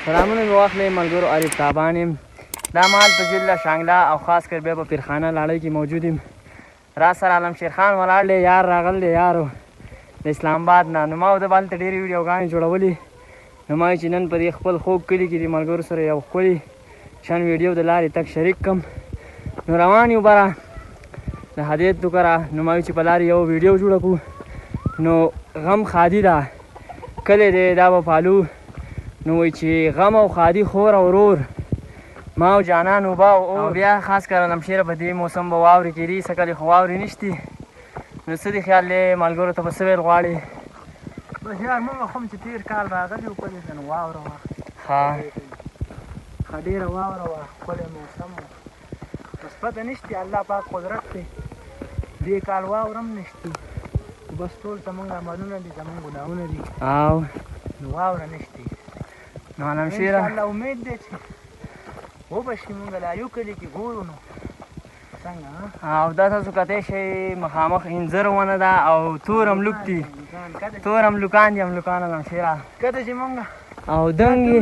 سلامونه مې واخلئ ملګرو عارف تابان یم. دا مهال په ضلع شانګله او خاص کر بیا په پیرخانه لاړۍ کې موجود یم. را سره علمشیر خان ولاړ دی، یار راغلی دی یارو د اسلام آباد نه. نو ما ورته به هلته ډېرې ویډیوګانې جوړولې. نو ما وایي چې نن په دې خپل خوږ کلي کې د ملګرو سره یو ښکلي شان ویډیو د لارې تک شریک کړم. نو روان یو بره د هدیت دوکره. نو ما وایي چې په لارې یو ویډیو جوړه کړو. نو غم خادي ده، کلی دی دا به پالو. نو وایي چې غم او خادي خور او ورور، ما او جانان اوبه او بیا خاص کر علمشیره په دې موسم به واورې کېدي، څه کلې خو واورې نشتي. نو څه دې خیال دی ملګرو ته به څه ویل غواړې؟ بس یار موږ هم چې تېر کال راغلي وو په دې نو واوره وه، ښه ډېره واوره وه، ښکلی موسم و. بس پته نشتي الله پاک قدرت دی، دې کال واوره هم نشتي. بس ټول زمونږ عملونه دي، زمونږ ګناهونه دي او نو واوره نشتي. نو علمشیره انشاءالله امید دی چې وبشي مونږ لا یو کلي کې ګورو. نو څنګه او دا تاسو کتی شئ مخامخ انځر ونه ده او تور املوک دي، تور املوکان دي، املوکان علمشیره کته چې مونږ او دنګې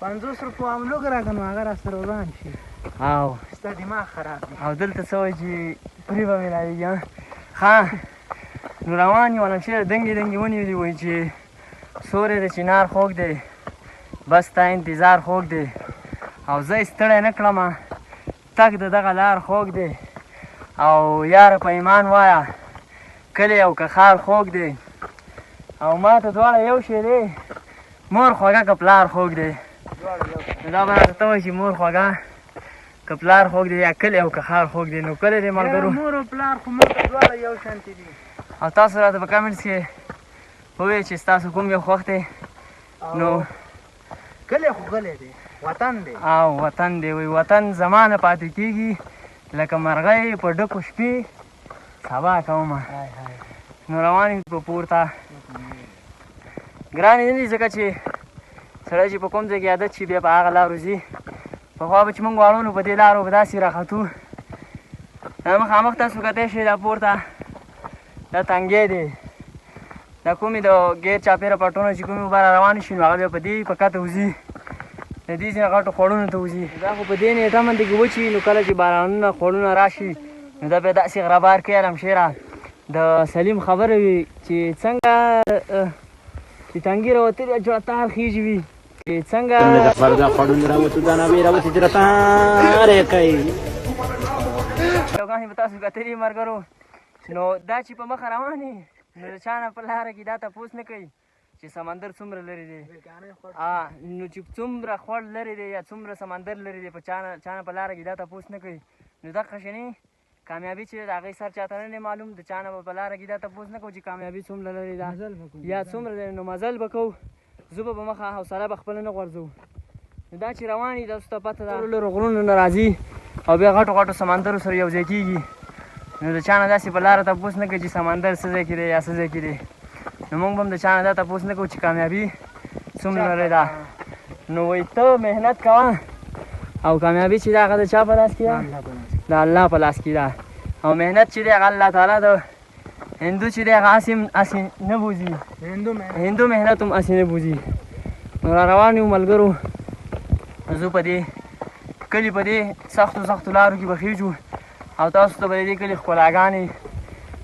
50 روپو املوک راکړه نو هغه را سره وران شي او ستا دماغ خراب دی. او دلته څه وایي چې پرې به میلاوېږي. ښه نو روان یو علمشیره، دنګې دنګې ونې دي. وایي چې سوری د چنار خوږ دی، بس ستا انتظار خوږ دی، او زه یې ستړی نه کړمه، تګ د دغه لار خوږ دی. او یاره په ایمان وایه کلی او که ښار خوږ دی. او ما ته دواړه یو شی دی، مور خوږه که پلار خوږ دی. نو دا به راته ته وایي چې مور خوږه که پلار خوږ دی یا کلی او که ښار خوږ دی. نو کلی دی ملګرو، مور او پلار خو موږ ته دواړه یو شانتې دي. او تاسو راته په کمنټس کې ووایئ چې ستاسو کوم یو خوښ دی. نو کلی خو کلی دی، وطن دی او وطن دی. وایي وطن زما نه پاتې کېږي لکه مرغۍ په ډکو شپې سبا کومه. نو روان یو په پورته. ګرانې نه دي ځکه چې سړی چې په کوم ځای کې عادت شي بیا په هغه لارو ځي. پخوا به چې مونږ واړو نو په دې لارو به داسې راختو. دا مخامخ تاسو کتی شئ دا پورته دا تنګی دی، دا کومې د ګیر چاپېره پټونه چې کومې اوبه را روانې شي نو هغه بیا په دې په کته وځي، د دې ځینې غټو خوړونو ته وځي. دا خو په دې نیټه باندې کې وچوي نو کله چې بارانونه خوړونه راشي نو دا بیا داسې غربار کوي. علمشیره د سلیم خبره وي چې څنګه چې تنګي راوتلي جوړه تار خیږي وي چې څنګه یوګانې به تاسو کتلي ملګرو. نو دا چې په مخه روانې نو د چا نه په لاره کې دا تپوس نه کوي چې سمندر څومره لرې دی، نو چې څومره خوړ لرې دی یا څومره سمندر لرې دی، په چا نه په لاره کې دا تپوس نه کوي. نو دغه شانې کامیابي چې د هغې سر چاته نه دی معلوم، د چا نه به په لاره کې دا تپوس نه کوو چې کامیابي څومره لرې ده یا څومره لرې. نو مزل به کوو، زه به په مخه حوصله به خپله نه غورځوو. نو دا چې روان دي تاسو ته پته ده لرو غرونو نه راځي او بیا غټو غټو سمندرو سره یو ځای کېږي. نو د چا نه داسې په لاره تپوس نه کوي چې سمندر څه ځای کې دی یا څه ځای کې دی. نو موږ به هم د چا نه دا تپوس نه کوو چې کامیابي څومره لرې ده. نو وایي ته محنت کوه او کامیابي چې ده هغه د چا په لاس کې ده؟ د الله په لاس کې ده. او محنت چې دی هغه الله تعالی د هندو چې دی هغه هسې نه بوځي، هندو محنت هم هسې نه بوځي. نو را روان یو ملګرو، زه په دې کلي په دې سختو لارو کې به خیږو او تاسو ته به د دې کلي ښکلاګانې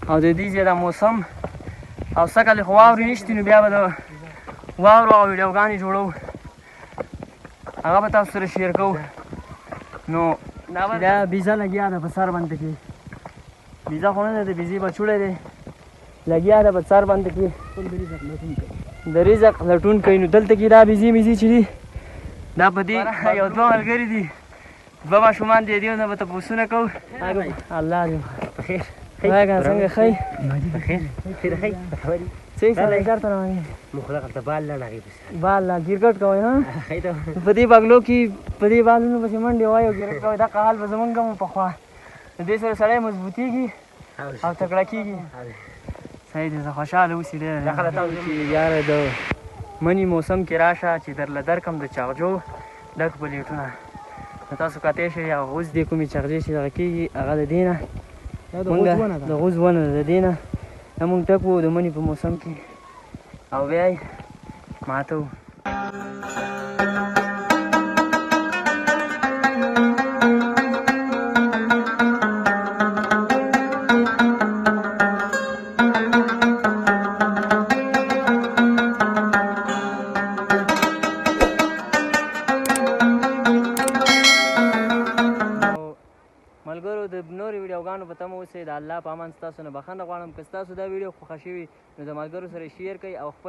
او د دې ځای د موسم او څه کلې خو واورې نشتي نو بیا به د واورو او ویډیوګانې جوړو، هغه به تاسو سره شیر کوو. نو دا بیزه لګیا ده په سر باندې کې، بیزه خو نه ده د بیزې بچوړی دی لګیا ده په سر باندې کې د رزق لټون کوي. نو دلته کې دا بیزې میزې چې دي دا په دې یو دوه ملګري دي، دوه ماشومان دي، دیو نه به تپوسونه کوو. الله دې بخیر واګه څنګه ښه څنګه سره کار ته روانې مخلقه بال لا لګي بال لا کرکټ کوي ها په دې بغلو کې په دې بالونو پسې منډې وایو کرکټ کوي. دا حال به زمونږ هم پخوا دې سره سړی مضبوطېږي او تکړه کېږي. صحیح دی، زه خوشحاله اوسې ډېر چې یاره د مني موسم کې راشه چې درله درکړم د چغجو ډک پلیټونه. نو تاسو کتی شئ او غوز دې کومې چغجې چې دغه کېږي هغه د دې نه د غوز ونه ده، د دې نه مونږ ټک وو د مني په موسم کې او بیا یې ماته وو. ملګرو د نورې ویډیوګانو په تمه اوسئ. د الله په امان ستاسو نه بخښنه غواړم که ستاسو دا ویډیو خوښه شوي نو د ملګرو سره شیر کړئ او خپل